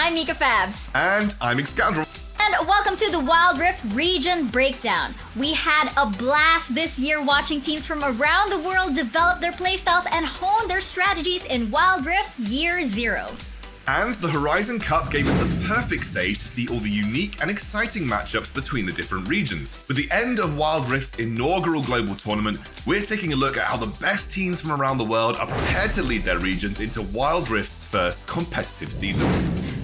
I'm MikaFabs. And I'm Excoundrel. And welcome to the Wild Rift Region Breakdown. We had a blast this year watching teams from around the world develop their playstyles and hone their strategies in Wild Rift's Year Zero. And the Horizon Cup gave us the perfect stage to see all the unique and exciting matchups between the different regions. With the end of Wild Rift's inaugural global tournament, we're taking a look at how the best teams from around the world are prepared to lead their regions into Wild Rift's first competitive season.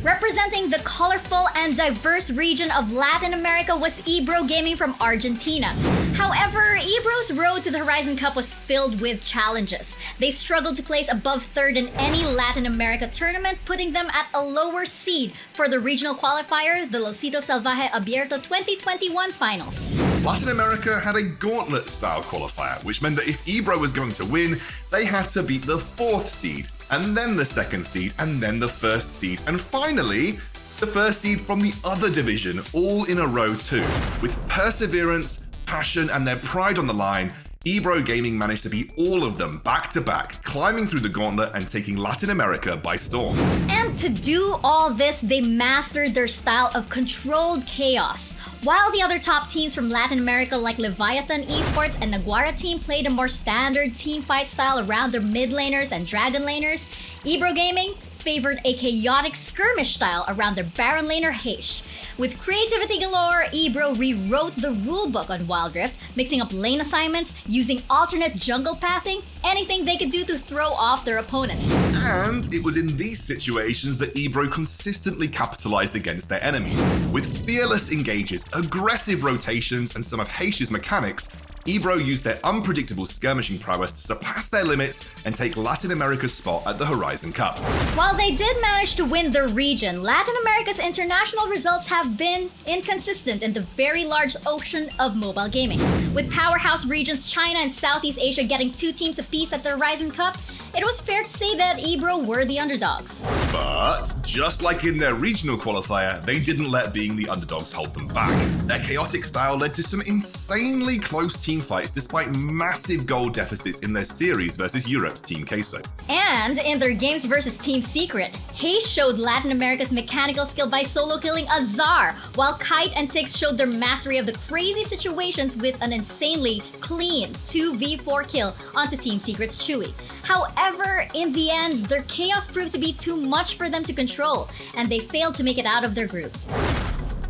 Representing the colorful and diverse region of Latin America was Ebro Gaming from Argentina. However, Ebro's road to the Horizon Cup was filled with challenges. They struggled to place above third in any Latin America tournament, putting them at a lower seed for the Regional Qualifier, the Lolcito Salvaje Abierto 2021 finals. Latin America had a gauntlet-style qualifier, which meant that if Ebro was going to win, they had to beat the 4th seed, and then the 2nd seed, and then the 1st seed, and finally, the 1st seed from the other division, all in a row too. With perseverance, passion, and their pride on the line, Ebro Gaming managed to beat all of them back-to-back, climbing through the gauntlet and taking Latin America by storm. And to do all this, they mastered their style of controlled chaos. While the other top teams from Latin America like Leviathan Esports and Naguara team played a more standard teamfight style around their mid laners and dragon laners, Ebro Gaming favored a chaotic skirmish style around their Baron laner Heish. With creativity galore, Ebro rewrote the rulebook on Wild Rift, mixing up lane assignments, using alternate jungle pathing, anything they could do to throw off their opponents. And it was in these situations that Ebro consistently capitalized against their enemies. With fearless engages, aggressive rotations, and some of Heish's mechanics, Ebro used their unpredictable skirmishing prowess to surpass their limits and take Latin America's spot at the Horizon Cup. While they did manage to win their region, Latin America's international results have been inconsistent in the very large ocean of mobile gaming. With powerhouse regions China and Southeast Asia getting 2 teams apiece at the Horizon Cup, it was fair to say that Ebro were the underdogs. But, just like in their regional qualifier, they didn't let being the underdogs hold them back. Their chaotic style led to some insanely close team fights despite massive goal deficits in their series versus Europe's Team Queso. And in their games versus Team Secret, Heish showed Latin America's mechanical skill by solo killing Azar, while Kite and Tix showed their mastery of the crazy situations with an insanely clean 2v4 kill onto Team Secret's Chewy. However, in the end, their chaos proved to be too much for them to control, and they failed to make it out of their group.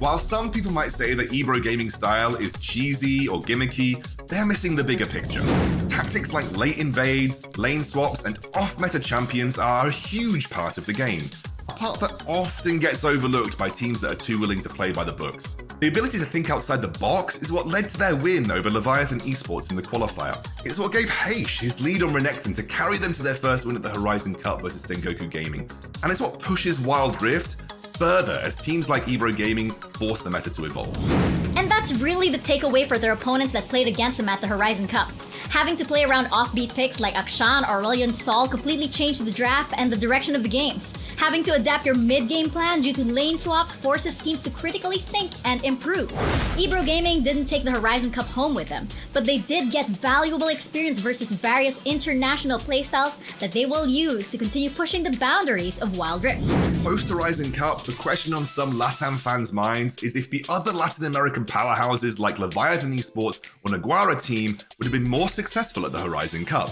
While some people might say that Ebro Gaming's style is cheesy or gimmicky, they're missing the bigger picture. Tactics like late invades, lane swaps, and off-meta champions are a huge part of the game, a part that often gets overlooked by teams that are too willing to play by the books. The ability to think outside the box is what led to their win over Leviathan Esports in the qualifier. It's what gave Heish his lead on Renekton to carry them to their first win at the Horizon Cup versus Sengoku Gaming. And it's what pushes Wild Rift further as teams like Ebro Gaming force the meta to evolve. And that's really the takeaway for their opponents that played against them at the Horizon Cup. Having to play around offbeat picks like Akshan, Aurelion, Sol completely changed the draft and the direction of the games. Having to adapt your mid-game plan due to lane swaps forces teams to critically think and improve. Ebro Gaming didn't take the Horizon Cup home with them, but they did get valuable experience versus various international playstyles that they will use to continue pushing the boundaries of Wild Rift. Post-Horizon Cup, the question on some LATAM fans' minds is if the other Latin American powerhouses like Leviathan Esports or Naguara team would have been more successful at the Horizon Cup.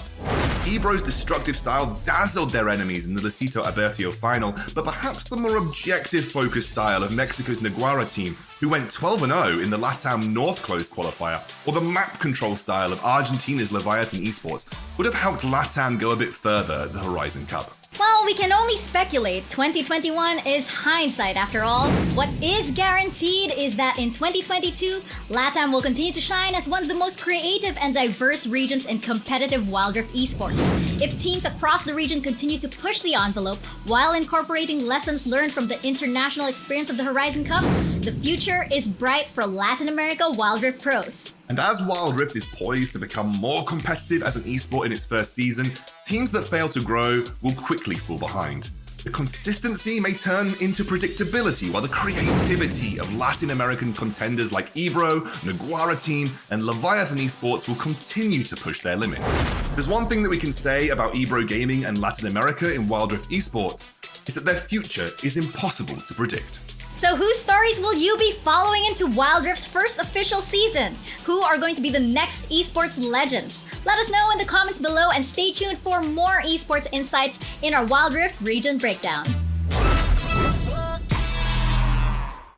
Ebro's destructive style dazzled their enemies in the Lolcito Abierto final, but perhaps the more objective-focused style of Mexico's Naguara team, who went 12-0 in the LATAM North Closed qualifier, or the map control style of Argentina's Leviathan Esports, would have helped LATAM go a bit further at the Horizon Cup. Well, we can only speculate. 2021 is hindsight after all. What is guaranteed is that in 2022, LATAM will continue to shine as one of the most creative and diverse regions in competitive Wild Rift esports. If teams across the region continue to push the envelope while incorporating lessons learned from the international experience of the Horizon Cup, the future is bright for Latin America Wild Rift pros. And as Wild Rift is poised to become more competitive as an esport in its first season, teams that fail to grow will quickly fall behind. The consistency may turn into predictability, while the creativity of Latin American contenders like Ebro, Naguara Team, and Leviathan Esports will continue to push their limits. There's one thing that we can say about Ebro Gaming and Latin America in Wild Rift Esports. is that their future is impossible to predict. So whose stories will you be following into Wild Rift's first official season? Who are going to be the next esports legends? Let us know in the comments below and stay tuned for more esports insights in our Wild Rift region breakdown.